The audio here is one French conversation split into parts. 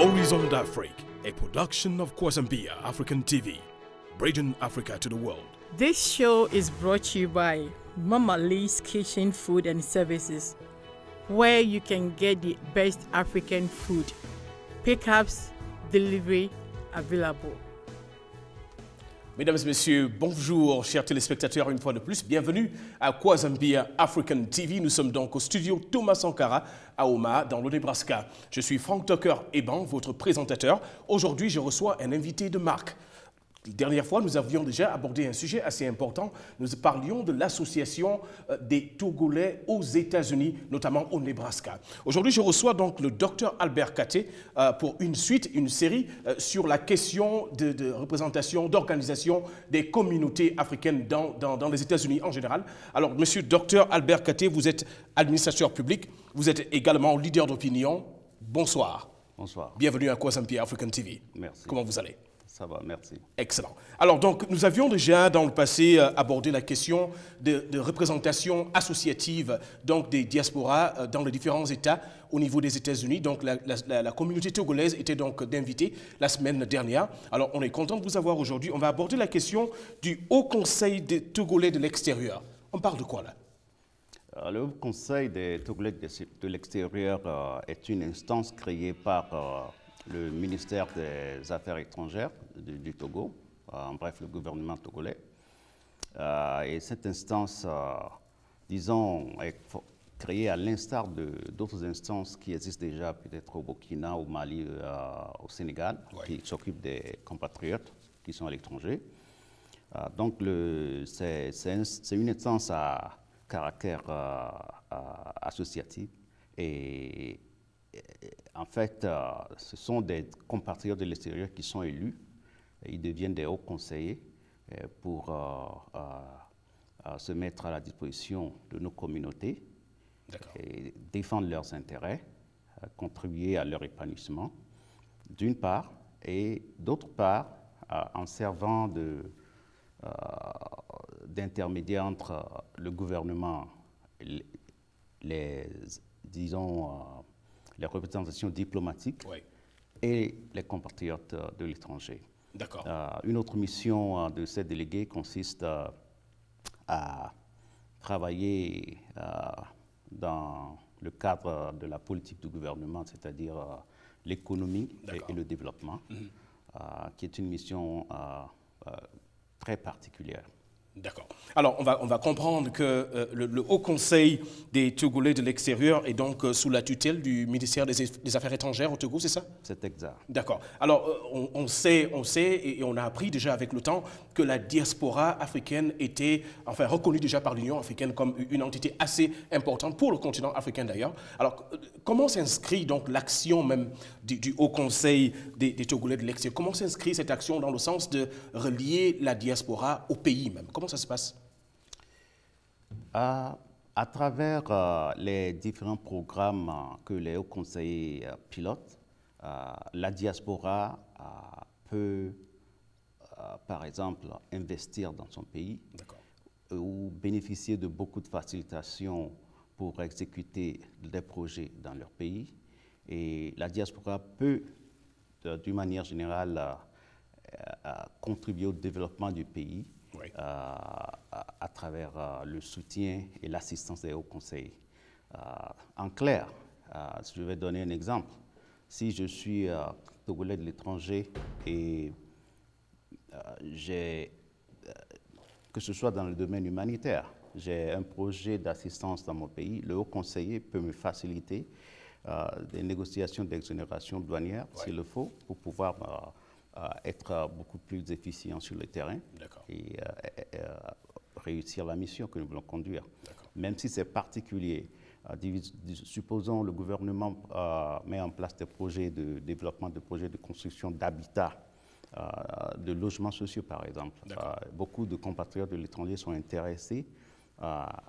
Horizon d'Afrique, a production of Kwazambia African TV, bridging Africa to the world. This show is brought to you by Mama Lee's Kitchen Food and Services, where you can get the best African food. Pickups, delivery available. Mesdames et messieurs, bonjour chers téléspectateurs une fois de plus. Bienvenue à Kwazambia African TV. Nous sommes donc au studio Thomas Sankara à Omaha dans le Nebraska. Je suis Frank Tucker Eban, votre présentateur. Aujourd'hui, je reçois un invité de marque. La dernière fois, nous avions déjà abordé un sujet assez important. Nous parlions de l'association des Togolais aux États-Unis, notamment au Nebraska. Aujourd'hui, je reçois donc le Dr Albert Katé pour une série sur la question de représentation, d'organisation des communautés africaines dans les États-Unis en général. Alors, monsieur Dr Albert Katé, vous êtes administrateur public, vous êtes également leader d'opinion. Bonsoir. Bonsoir. Bienvenue à Kwazambia African TV. Merci. Comment vous allez? Ça va, merci. Excellent. Alors, donc, nous avions déjà, dans le passé, abordé la question de représentation associative donc, des diasporas dans les différents États au niveau des États-Unis. Donc, la communauté togolaise était donc d'inviter la semaine dernière. Alors, on est content de vous avoir aujourd'hui. On va aborder la question du Haut Conseil des Togolais de l'extérieur. On parle de quoi, là? Le Haut Conseil des Togolais de l'extérieur est une instance créée par le ministère des Affaires étrangères du Togo, en bref le gouvernement togolais. Et cette instance, disons, est créée à l'instar d'autres instances qui existent déjà peut-être au Burkina, au Mali, au Sénégal, qui s'occupent des compatriotes qui sont à l'étranger. Donc c'est une instance à caractère associatif et en fait, ce sont des compatriotes de l'extérieur qui sont élus. Ils deviennent des hauts conseillers pour se mettre à la disposition de nos communautés et défendre leurs intérêts, contribuer à leur épanouissement, d'une part, et d'autre part, en servant d'intermédiaire entre le gouvernement, les représentations diplomatiques et les compatriotes de l'étranger. D'accord. Une autre mission de ces délégués consiste à travailler dans le cadre de la politique du gouvernement, c'est-à-dire l'économie et le développement, qui est une mission très particulière. D'accord. Alors, on va comprendre que le Haut Conseil des Togolais de l'extérieur est donc sous la tutelle du ministère des Affaires étrangères au Togo, c'est ça? C'est exact. D'accord. Alors, on sait et on a appris déjà avec le temps que la diaspora africaine était, enfin, reconnue déjà par l'Union africaine comme une entité assez importante pour le continent africain d'ailleurs. Alors, comment s'inscrit donc l'action même du Haut Conseil des Togolais de l'extérieur? Comment s'inscrit cette action dans le sens de relier la diaspora au pays même? Comment ça se passe? À travers les différents programmes que les hauts conseillers pilotent, la diaspora peut, par exemple, investir dans son pays ou bénéficier de beaucoup de facilitations pour exécuter des projets dans leur pays. Et la diaspora peut, d'une manière générale, contribuer au développement du pays à travers le soutien et l'assistance des hauts conseils. En clair, je vais donner un exemple. Si je suis togolais de l'étranger et que ce soit dans le domaine humanitaire, j'ai un projet d'assistance dans mon pays, le haut conseiller peut me faciliter des négociations d'exonération douanière, s'il le faut, pour pouvoir être beaucoup plus efficient sur le terrain et réussir la mission que nous voulons conduire. Même si c'est particulier, supposons le gouvernement met en place des projets de développement, de projets de construction d'habitat, de logements sociaux par exemple. Beaucoup de compatriotes de l'étranger sont intéressés à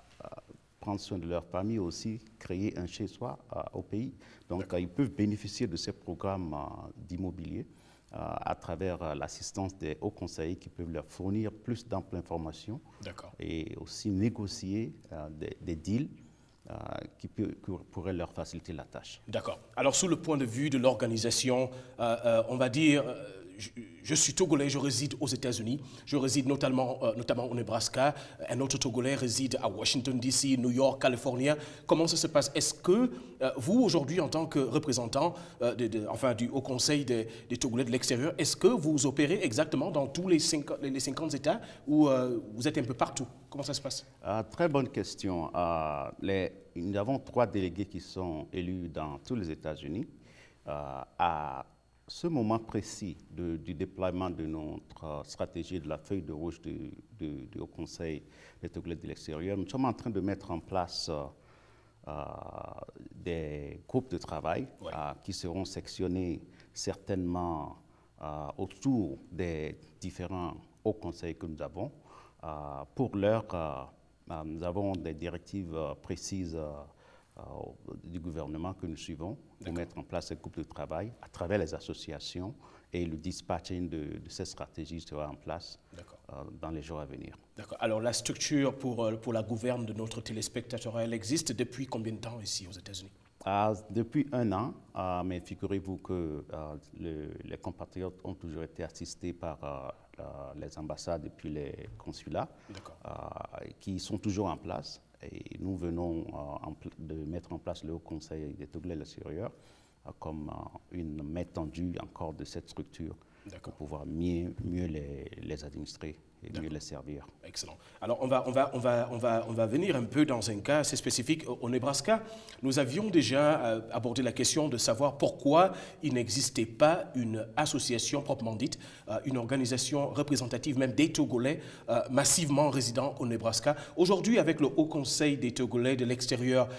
prendre soin de leur famille, aussi créer un chez-soi au pays. Donc ils peuvent bénéficier de ces programmes d'immobilier à travers l'assistance des hauts conseillers qui peuvent leur fournir plus d'amples informations et aussi négocier des deals pourrait leur faciliter la tâche. D'accord. Alors, sous le point de vue de l'organisation, on va dire, je suis Togolais, je réside aux États-Unis, je réside notamment au Nebraska, un autre Togolais réside à Washington, D.C., New York, Californie. Comment ça se passe? Est-ce que vous, aujourd'hui, en tant que représentant du Haut Conseil des Togolais de l'extérieur, est-ce que vous opérez exactement dans tous les 50 États ou vous êtes un peu partout? Comment ça se passe? Très bonne question. Nous avons 3 délégués qui sont élus dans tous les États-Unis. À ce moment précis du déploiement de notre stratégie de la feuille de route du Haut Conseil des Togolais de l'extérieur, nous sommes en train de mettre en place des groupes de travail qui seront sectionnés certainement autour des différents hauts conseils que nous avons. Pour l'heure, nous avons des directives précises du gouvernement que nous suivons pour mettre en place ces groupes de travail à travers les associations, et le dispatching de ces stratégies sera en place dans les jours à venir. D'accord. Alors la structure pour la gouverne de notre téléspectateur, elle existe depuis combien de temps ici aux États-Unis? Depuis 1 an, mais figurez-vous que les compatriotes ont toujours été assistés par les ambassades et puis les consulats qui sont toujours en place. Et nous venons de mettre en place le Haut Conseil des Togolais de l'extérieur comme une main tendue encore de cette structure pour pouvoir mieux les administrer et mieux les servir. Excellent. Alors on va venir un peu dans un cas assez spécifique. Au Nebraska, nous avions déjà abordé la question de savoir pourquoi il n'existait pas une association proprement dite, une organisation représentative même des Togolais massivement résidents au Nebraska. Aujourd'hui, avec le Haut Conseil des Togolais de l'extérieur,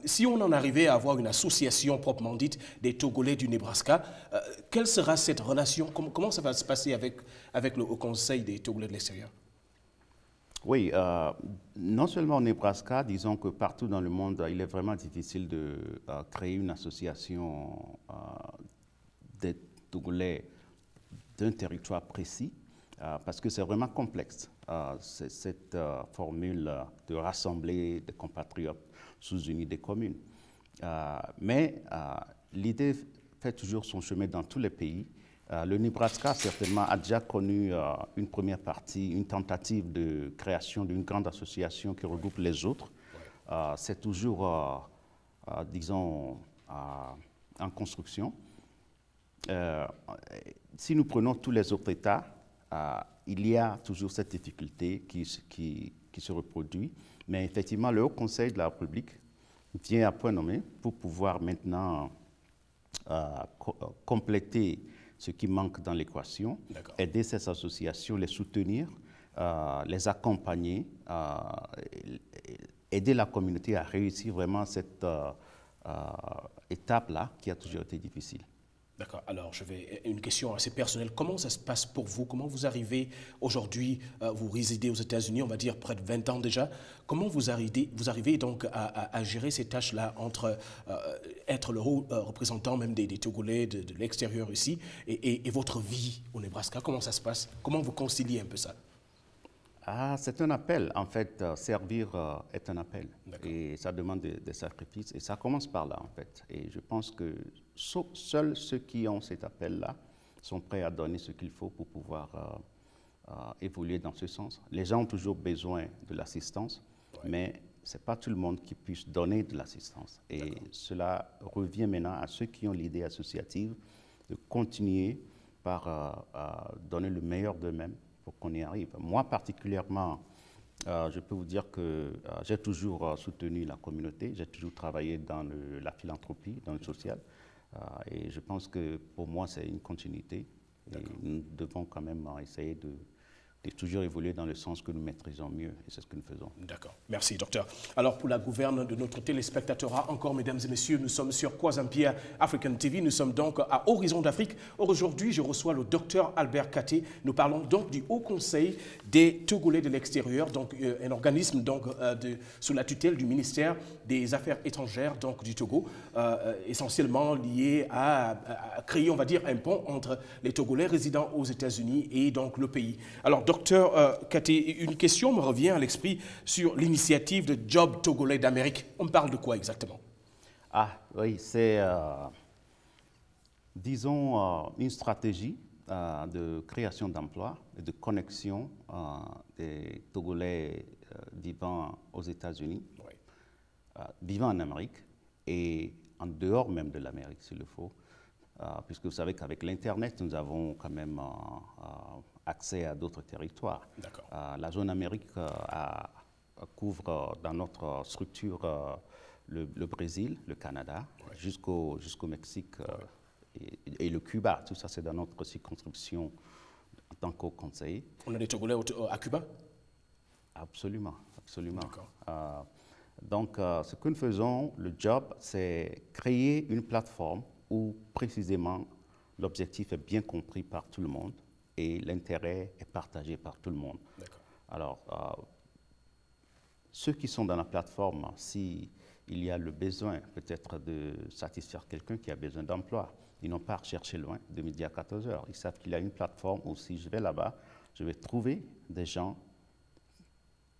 si on en arrivait à avoir une association proprement dite des Togolais du Nebraska, quelle sera cette relation? Comment ça va se passer avec le Haut Conseil des Togolais de l'extérieur? Oui, non seulement au Nebraska, disons que partout dans le monde, il est vraiment difficile de créer une association des Togolais d'un territoire précis, parce que c'est vraiment complexe, cette formule de rassembler des compatriotes sous une idée commune. Mais l'idée fait toujours son chemin dans tous les pays. Le Nebraska, certainement, a déjà connu une première partie, une tentative de création d'une grande association qui regroupe les autres. C'est toujours, disons, en construction. Si nous prenons tous les autres États, il y a toujours cette difficulté qui se reproduit. Mais effectivement, le Haut Conseil de la République vient à point nommé pour pouvoir maintenant compléter ce qui manque dans l'équation, aider ces associations, les soutenir, les accompagner, aider la communauté à réussir vraiment cette étape-là qui a toujours été difficile. D'accord. Alors, une question assez personnelle. Comment ça se passe pour vous? Comment vous arrivez aujourd'hui, vous résidez aux États-Unis, on va dire près de 20 ans déjà. Comment vous arrivez donc à gérer ces tâches-là entre être le haut représentant même des Togolais de l'extérieur ici et votre vie au Nebraska? Comment ça se passe? Comment vous conciliez un peu ça? C'est un appel. En fait, servir est un appel. Et ça demande des sacrifices. Et ça commence par là, en fait. Et je pense que seuls ceux qui ont cet appel-là sont prêts à donner ce qu'il faut pour pouvoir évoluer dans ce sens. Les gens ont toujours besoin de l'assistance, mais ce n'est pas tout le monde qui puisse donner de l'assistance. Et cela revient maintenant à ceux qui ont l'idée associative de continuer par donner le meilleur d'eux-mêmes pour qu'on y arrive. Moi, particulièrement, je peux vous dire que j'ai toujours soutenu la communauté, j'ai toujours travaillé dans la philanthropie, dans le social, et je pense que pour moi, c'est une continuité. Et nous devons quand même essayer de toujours évoluer dans le sens que nous maîtrisons mieux, et c'est ce que nous faisons. D'accord. Merci, docteur. Alors, pour la gouverne de notre téléspectateur, encore, mesdames et messieurs, nous sommes sur Kwazampia African TV. Nous sommes donc à Horizon d'Afrique. Aujourd'hui, je reçois le docteur Albert Katé. Nous parlons donc du Haut Conseil des Togolais de l'extérieur, donc un organisme donc, sous la tutelle du ministère des Affaires étrangères donc, du Togo, essentiellement lié à créer, on va dire, un pont entre les Togolais résidant aux États-Unis et donc le pays. Alors, docteur Katé, une question me revient à l'esprit sur l'initiative de Job Togolais d'Amérique. On parle de quoi exactement? Ah oui, c'est, disons, une stratégie de création d'emplois et de connexion des Togolais vivant aux États-Unis, Oui. vivant en Amérique et en dehors même de l'Amérique, s'il le faut. Puisque vous savez qu'avec l'Internet, nous avons quand même accès à d'autres territoires. La zone Amérique couvre dans notre structure le Brésil, le Canada, oui, jusqu'au Mexique et le Cuba. Tout ça, c'est dans notre circonscription en tant que conseiller. On a des Togolais à Cuba? Absolument, absolument. Donc, ce que nous faisons, le job, c'est créer une plateforme où précisément l'objectif est bien compris par tout le monde et l'intérêt est partagé par tout le monde. Alors, ceux qui sont dans la plateforme, s'il y a le besoin peut-être de satisfaire quelqu'un qui a besoin d'emploi, ils n'ont pas à rechercher loin de midi à 14 heures. Ils savent qu'il y a une plateforme où si je vais là-bas, je vais trouver des gens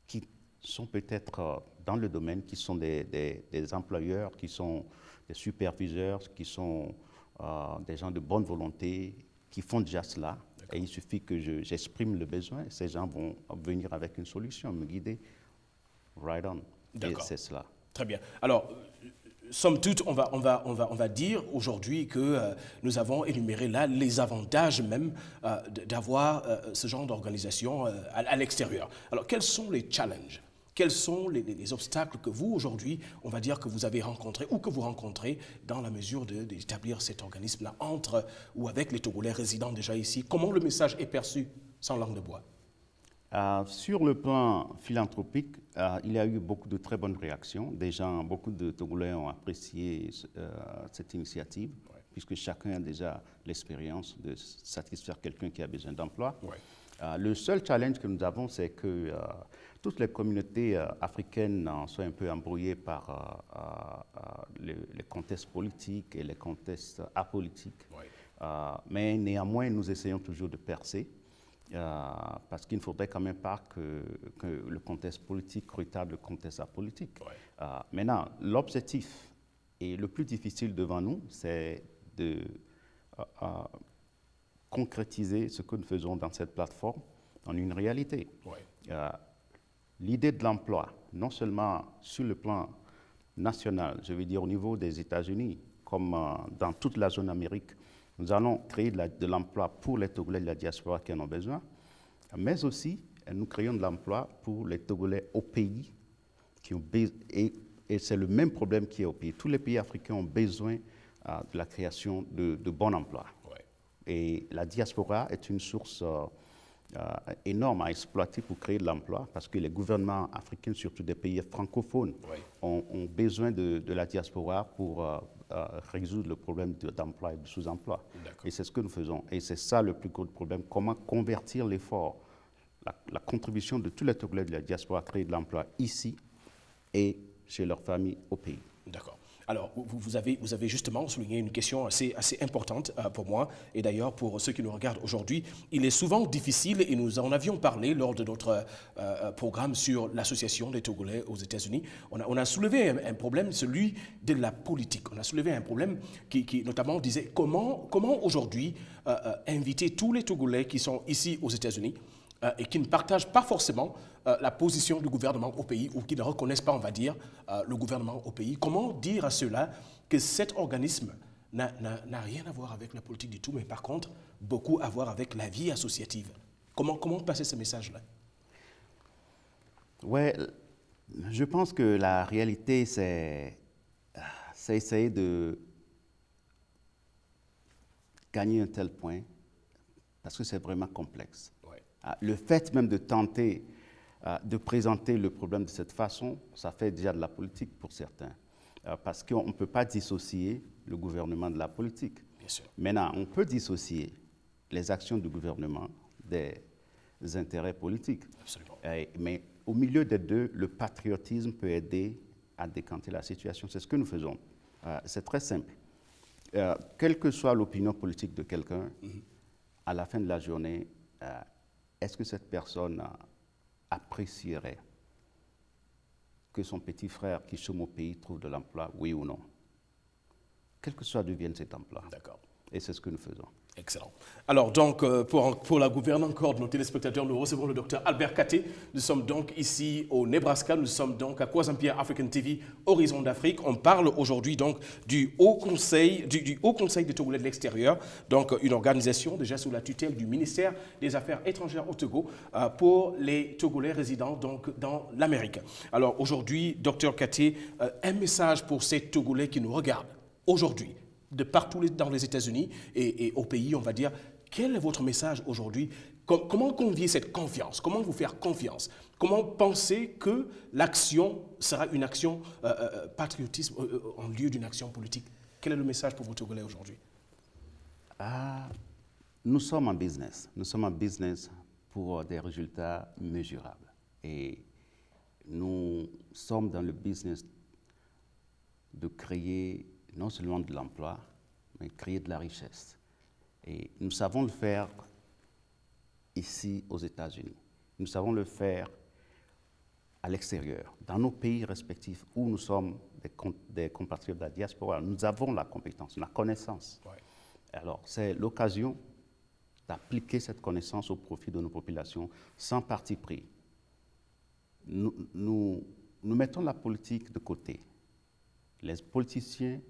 qui sont peut-être dans le domaine, qui sont des employeurs, qui sont des superviseurs, qui sont des gens de bonne volonté, qui font déjà cela. Et il suffit que j'exprime le besoin et ces gens vont venir avec une solution, me guider. Right on. Et c'est cela. Très bien. Alors, somme toute, on va dire aujourd'hui que nous avons énuméré là les avantages même d'avoir ce genre d'organisation à l'extérieur. Alors, quels sont les challenges? Quels sont les obstacles que vous, aujourd'hui, on va dire que vous avez rencontrés ou que vous rencontrez dans la mesure d'établir cet organisme-là entre ou avec les Togolais résidant déjà ici? Comment le message est perçu sans langue de bois? Sur le plan philanthropique, il y a eu beaucoup de très bonnes réactions. Beaucoup de Togolais ont apprécié cette initiative, oui, puisque chacun a déjà l'expérience de satisfaire quelqu'un qui a besoin d'emploi. Oui. Le seul challenge que nous avons, c'est que toutes les communautés africaines sont un peu embrouillées par les contextes politiques et les contextes apolitiques. Oui. Mais néanmoins, nous essayons toujours de percer. Parce qu'il ne faudrait quand même pas que le contexte politique retarde le contexte apolitique. Ouais. Maintenant, l'objectif et le plus difficile devant nous, c'est de concrétiser ce que nous faisons dans cette plateforme en une réalité. Ouais. L'idée de l'emploi, non seulement sur le plan national, je veux dire au niveau des États-Unis, comme dans toute la zone Amérique, nous allons créer de l'emploi pour les Togolais de la diaspora qui en ont besoin, mais aussi nous créons de l'emploi pour les Togolais au pays, et c'est le même problème qui est au pays. Tous les pays africains ont besoin de la création de bons emplois. Ouais. Et la diaspora est une source énorme à exploiter pour créer de l'emploi, parce que les gouvernements africains, surtout des pays francophones, ouais, ont besoin de la diaspora pour résoudre le problème d'emploi et de sous-emploi. Et c'est ce que nous faisons. Et c'est ça le plus gros problème. Comment convertir l'effort, la contribution de tous les Togolais de la diaspora à créer de l'emploi ici et chez leurs familles au pays. D'accord. Alors, vous avez justement souligné une question assez importante pour moi et d'ailleurs pour ceux qui nous regardent aujourd'hui. Il est souvent difficile, et nous en avions parlé lors de notre programme sur l'association des Togolais aux États-Unis, on a soulevé un problème, celui de la politique. On a soulevé un problème qui notamment disait comment aujourd'hui inviter tous les Togolais qui sont ici aux États-Unis et qui ne partagent pas forcément la position du gouvernement au pays ou qui ne reconnaissent pas, on va dire, le gouvernement au pays. Comment dire à ceux-là que cet organisme n'a rien à voir avec la politique du tout, mais par contre, beaucoup à voir avec la vie associative? Comment passer ce message-là? Ouais, je pense que la réalité, c'est essayer de gagner un tel point, parce que c'est vraiment complexe. Le fait même de tenter de présenter le problème de cette façon, ça fait déjà de la politique pour certains. Parce qu'on ne peut pas dissocier le gouvernement de la politique. Bien sûr. Maintenant, on peut dissocier les actions du gouvernement des intérêts politiques. Absolument. Mais au milieu des deux, le patriotisme peut aider à décanter la situation. C'est ce que nous faisons. C'est très simple. Quelle que soit l'opinion politique de quelqu'un, à la fin de la journée, est-ce que cette personne apprécierait que son petit frère qui chôme au pays trouve de l'emploi, oui ou non? Quel que soit devienne cet emploi. D'accord. Et c'est ce que nous faisons. Excellent. Alors donc, pour la gouverne encore de nos téléspectateurs, nous recevons le docteur Albert Katé. Nous sommes donc ici au Nebraska, nous sommes donc à Kwazampia African TV, Horizon d'Afrique. On parle aujourd'hui donc du Haut Conseil, du Haut Conseil des Togolais de l'extérieur, donc une organisation déjà sous la tutelle du ministère des Affaires étrangères au Togo pour les Togolais résidant donc dans l'Amérique. Alors aujourd'hui, docteur Katé, un message pour ces Togolais qui nous regardent aujourd'hui, de partout dans les États-Unis et au pays, on va dire, quel est votre message aujourd'hui? Comment convier cette confiance? Comment vous faire confiance? Comment penser que l'action sera une action patriotisme en lieu d'une action politique? Quel est le message pour vous Togolais aujourd'hui? Nous sommes en business. Nous sommes en business pour des résultats mesurables. Et nous sommes dans le business de créer non seulement de l'emploi, mais créer de la richesse. Et nous savons le faire ici aux États-Unis. Nous savons le faire à l'extérieur, dans nos pays respectifs où nous sommes des compatriotes de la diaspora. Nous avons la compétence, la connaissance. Ouais. Alors, c'est l'occasion d'appliquer cette connaissance au profit de nos populations sans parti pris. Nous mettons la politique de côté. Les politiciens,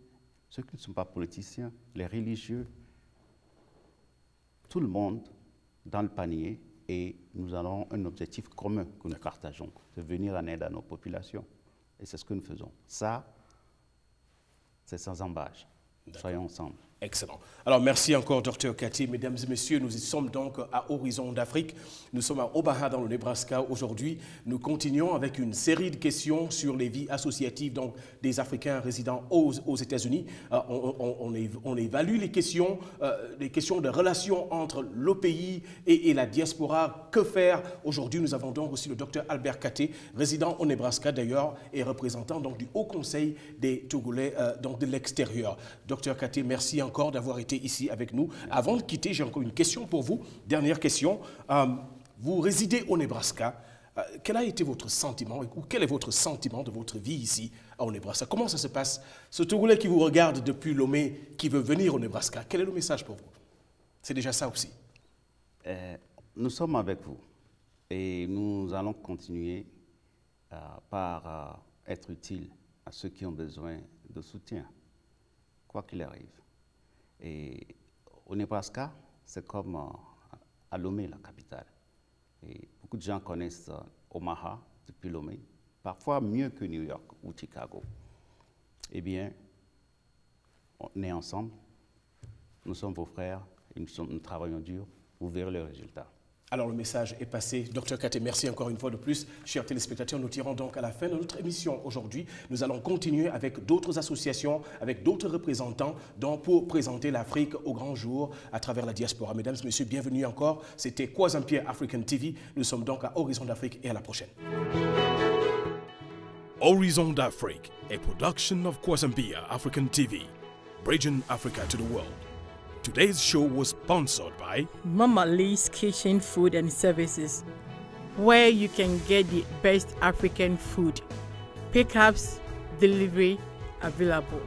ceux qui ne sont pas politiciens, les religieux, tout le monde dans le panier, et nous avons un objectif commun que nous partageons, de venir en aide à nos populations. Et c'est ce que nous faisons. Ça, c'est sans embâche. Soyons ensemble. Excellent. Alors, merci encore, Dr Katé. Mesdames et messieurs, nous sommes donc à Horizon d'Afrique. Nous sommes à Omaha, dans le Nebraska. Aujourd'hui, nous continuons avec une série de questions sur les vies associatives donc, des Africains résidant aux États-Unis. On évalue les questions de relations entre le pays et la diaspora. Que faire? Aujourd'hui, nous avons donc aussi le Dr Albert Katé, résident au Nebraska d'ailleurs, et représentant donc, du Haut Conseil des Togolais donc, de l'extérieur. Dr Katé, merci encore d'avoir été ici avec nous. Avant de quitter, j'ai encore une question pour vous. Dernière question. Vous résidez au Nebraska. Quel a été votre sentiment ou quel est votre sentiment de votre vie ici au Nebraska? Comment ça se passe? Ce Togolais qui vous regarde depuis Lomé, qui veut venir au Nebraska, quel est le message pour vous? C'est déjà ça aussi. Nous sommes avec vous et nous allons continuer par être utiles à ceux qui ont besoin de soutien, quoi qu'il arrive. Et au Nebraska, c'est comme à Lomé, la capitale. Et beaucoup de gens connaissent Omaha depuis Lomé, parfois mieux que New York ou Chicago. Eh bien, on est ensemble, nous sommes vos frères, et nous travaillons dur, vous verrez le résultat. Alors le message est passé. Dr Katé, merci encore une fois de plus. Chers téléspectateurs, nous tirons donc à la fin de notre émission aujourd'hui. Nous allons continuer avec d'autres associations, avec d'autres représentants pour présenter l'Afrique au grand jour à travers la diaspora. Mesdames et messieurs, bienvenue encore. C'était Kwazampia African TV. Nous sommes donc à Horizon d'Afrique et à la prochaine. Horizon d'Afrique, a production of Kwazampia African TV, bridging Africa to the world. Today's show was sponsored by Mama Lee's Kitchen Food and Services, where you can get the best African food. Pickups, delivery available.